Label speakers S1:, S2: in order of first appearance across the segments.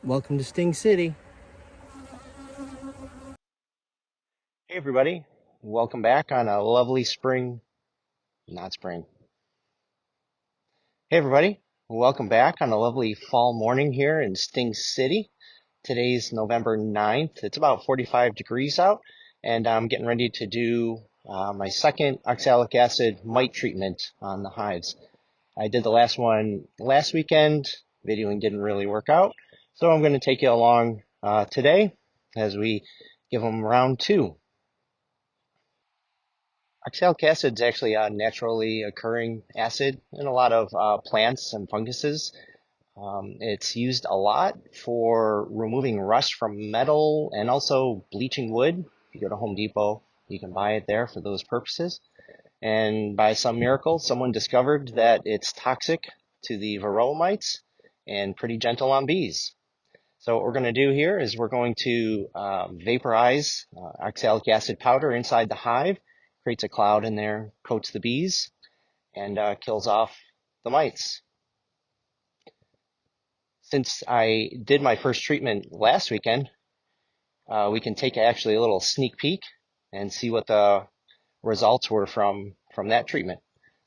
S1: Welcome to Sting City.
S2: Hey everybody, welcome back on a lovely not spring. Hey everybody, welcome back on a lovely fall morning here in Sting City. Today's November 9th. It's about 45 degrees out, and I'm getting ready to do my second oxalic acid mite treatment on the hives. I did the last one last weekend. Videoing didn't really work out, so I'm going to take you along today as we give them round two. Oxalic acid is actually a naturally occurring acid in a lot of plants and funguses. It's used a lot for removing rust from metal and also bleaching wood. If you go to Home Depot, you can buy it there for those purposes. And by some miracle, someone discovered that it's toxic to the varroa mites and pretty gentle on bees. So what we're going to do here is we're going to vaporize oxalic acid powder inside the hive, creates a cloud in there, coats the bees, and kills off the mites. Since I did my first treatment last weekend, we can take actually a little sneak peek and see what the results were from that treatment.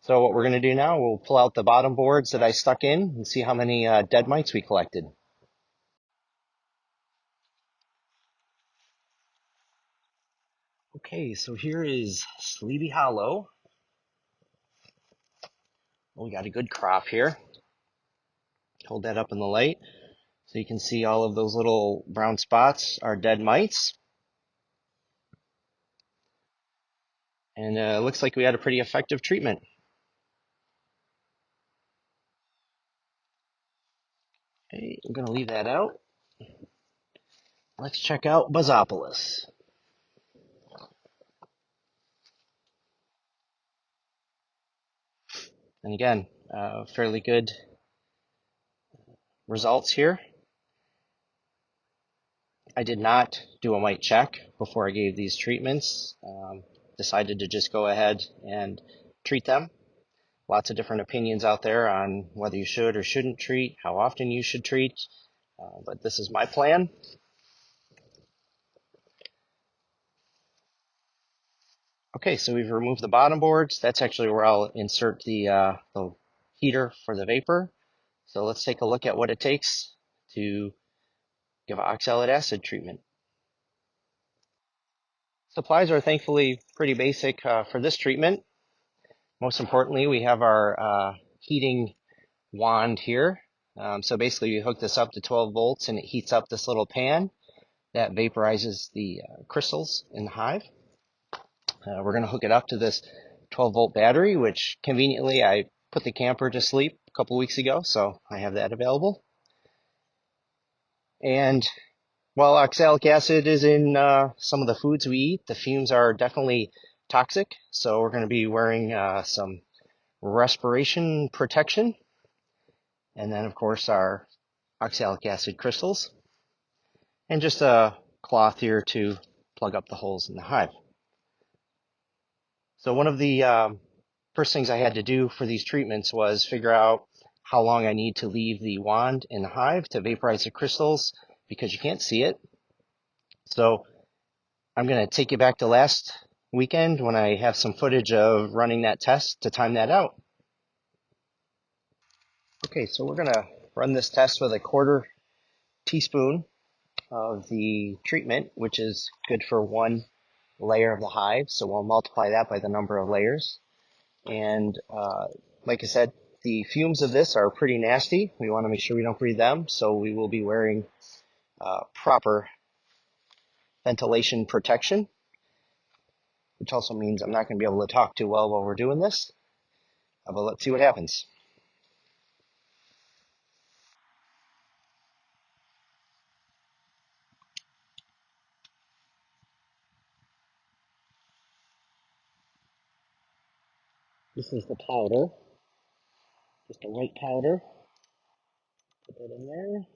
S2: So what we're going to do now, we'll pull out the bottom boards that I stuck in and see how many dead mites we collected. Okay, so here is Sleepy Hollow. We got a good crop here. Hold that up in the light so you can see all of those little brown spots are dead mites. And it looks like we had a pretty effective treatment. Okay, I'm going to leave that out. Let's check out Buzzopolis. And again, fairly good results here. I did not do a mite check before I gave these treatments. Decided to just go ahead and treat them. Lots of different opinions out there on whether you should or shouldn't treat, how often you should treat, but this is my plan. Okay, so we've removed the bottom boards. That's actually where I'll insert the heater for the vapor. So let's take a look at what it takes to give oxalic acid treatment. Supplies are thankfully pretty basic for this treatment. Most importantly, we have our heating wand here. So basically we hook this up to 12 volts and it heats up this little pan that vaporizes the crystals in the hive. We're going to hook it up to this 12 volt battery, which conveniently I put the camper to sleep a couple weeks ago, so I have that available. And while oxalic acid is in some of the foods we eat, the fumes are definitely toxic, so we're going to be wearing some respiration protection, and then of course our oxalic acid crystals, and just a cloth here to plug up the holes in the hive. So one of the first things I had to do for these treatments was figure out how long I need to leave the wand in the hive to vaporize the crystals, because you can't see it. So I'm going to take you back to last weekend when I have some footage of running that test to time that out. Okay, so we're going to run this test with a 1/4 teaspoon of the treatment, which is good for 1 layer of the hive. So we'll multiply that by the number of layers. And like I said, the fumes of this are pretty nasty. We want to make sure we don't breathe them, so we will be wearing proper ventilation protection, which also means I'm not going to be able to talk too well while we're doing this. But let's see what happens. This is the powder, just a white powder. Put that in there.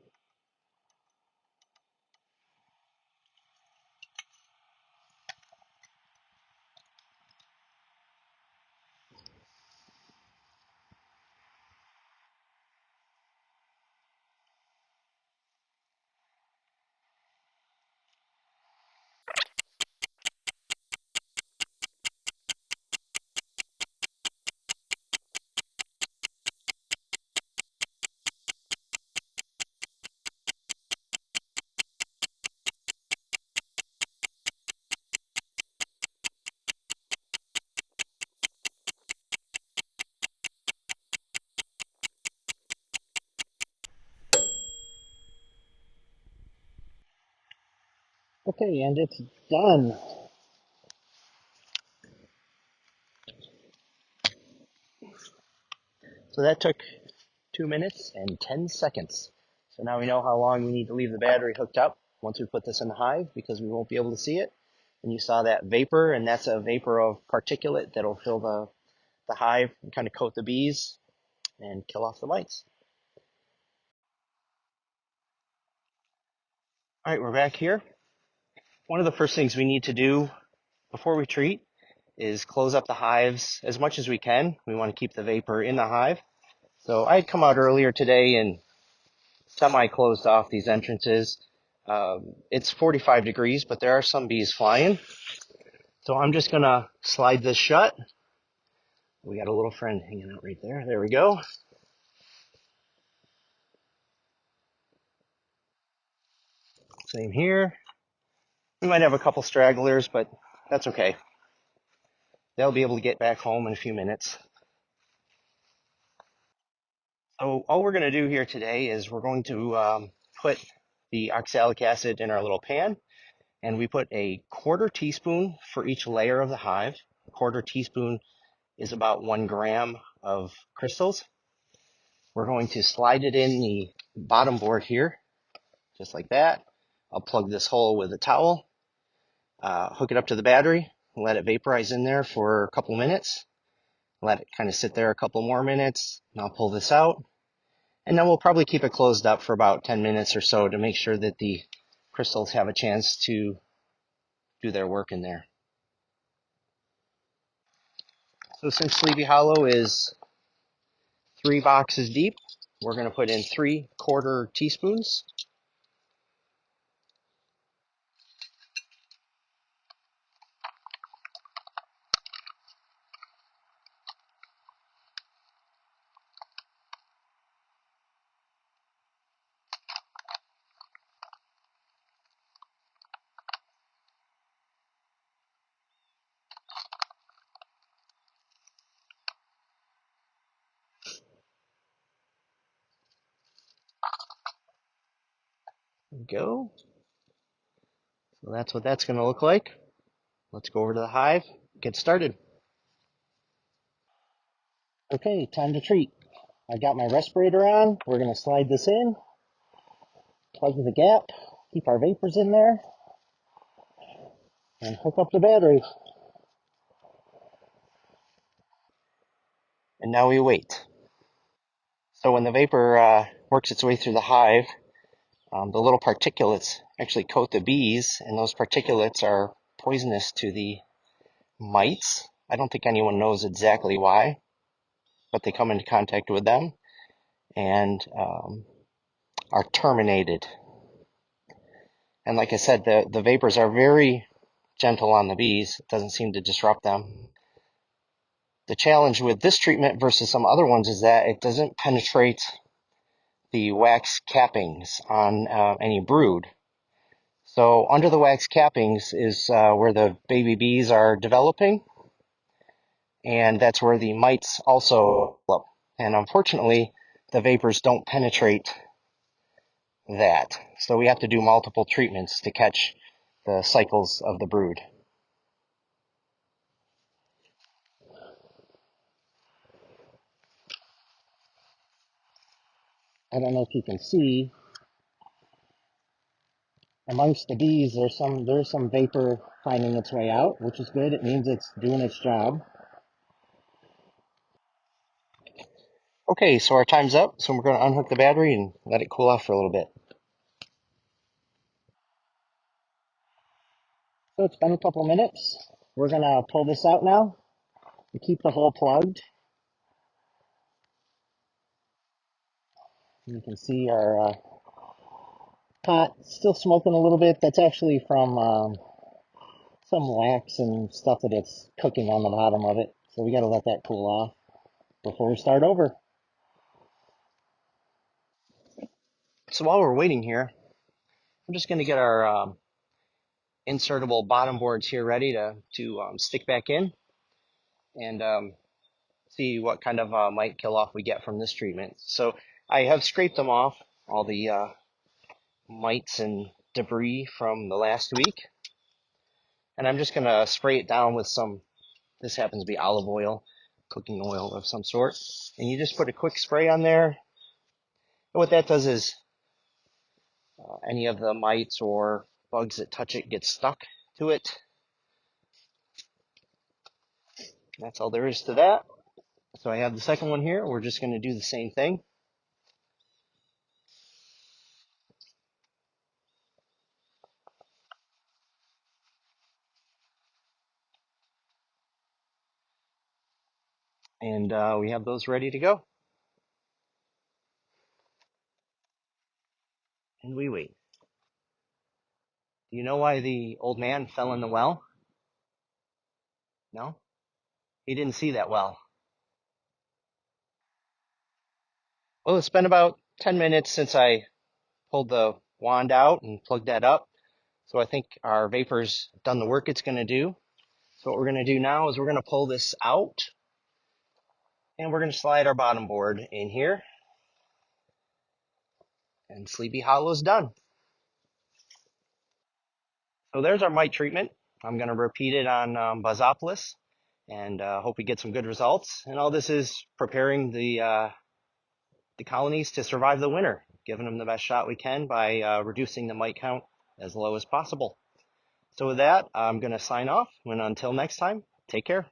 S2: Okay, and it's done. So that took 2 minutes and 10 seconds. So now we know how long we need to leave the battery hooked up once we put this in the hive, because we won't be able to see it. And you saw that vapor, and that's a vapor of particulate that'll fill the hive and kind of coat the bees and kill off the mites. All right, we're back here. One of the first things we need to do before we treat is close up the hives as much as we can. We want to keep the vapor in the hive. So I had come out earlier today and semi-closed off these entrances. It's 45 degrees, but there are some bees flying. So I'm just going to slide this shut. We got a little friend hanging out right there. There we go. Same here. We might have a couple stragglers, but that's okay. They'll be able to get back home in a few minutes. So all we're going to do here today is we're going to put the oxalic acid in our little pan, and we put a quarter teaspoon for each layer of the hive. A quarter teaspoon is about 1 gram of crystals. We're going to slide it in the bottom board here, just like that. I'll plug this hole with a towel, hook it up to the battery, let it vaporize in there for a couple minutes, let it kind of sit there a couple more minutes, and I'll pull this out. And then we'll probably keep it closed up for about 10 minutes or so to make sure that the crystals have a chance to do their work in there. So since Sleepy Hollow is 3 boxes deep, we're going to put in 3/4 teaspoons. There we go. So that's what that's going to look like. Let's go over to the hive, get started. Okay, time to treat. I got my respirator on. We're going to slide this in, plug the gap, keep our vapors in there, and hook up the battery. And now we wait. So when the vapor works its way through the hive, the little particulates actually coat the bees, and those particulates are poisonous to the mites. I don't think anyone knows exactly why, but they come into contact with them and are terminated. And like I said, the vapors are very gentle on the bees. It doesn't seem to disrupt them. The challenge with this treatment versus some other ones is that it doesn't penetrate the wax cappings on any brood. So under the wax cappings is where the baby bees are developing, and that's where the mites also develop. And unfortunately, the vapors don't penetrate that. So we have to do multiple treatments to catch the cycles of the brood. I don't know if you can see, amongst the bees there's some vapor finding its way out, which is good. It means it's doing its job. Okay, so our time's up, so we're going to unhook the battery and let it cool off for a little bit. So it's been a couple minutes. We're going to pull this out now and keep the hole plugged. You can see our pot still smoking a little bit. That's actually from some wax and stuff that it's cooking on the bottom of it. So we got to let that cool off before we start over. So while we're waiting here, I'm just going to get our insertable bottom boards here ready to stick back in and see what kind of mite kill off we get from this treatment. So I have scraped them off, all the mites and debris from the last week. And I'm just going to spray it down with some, this happens to be olive oil, cooking oil of some sort. And you just put a quick spray on there. And what that does is any of the mites or bugs that touch it get stuck to it. That's all there is to that. So I have the second one here. We're just going to do the same thing. And we have those ready to go. And we wait. Do you know why the old man fell in the well? No? He didn't see that well. Well, it's been about 10 minutes since I pulled the wand out and plugged that up. So I think our vapor's done the work it's going to do. So what we're going to do now is we're going to pull this out and we're going to slide our bottom board in here. And Sleepy Hollow's done. So there's our mite treatment. I'm going to repeat it on Buzzopolis and hope we get some good results. And all this is preparing the colonies to survive the winter, giving them the best shot we can by reducing the mite count as low as possible. So with that, I'm going to sign off. And until next time, take care.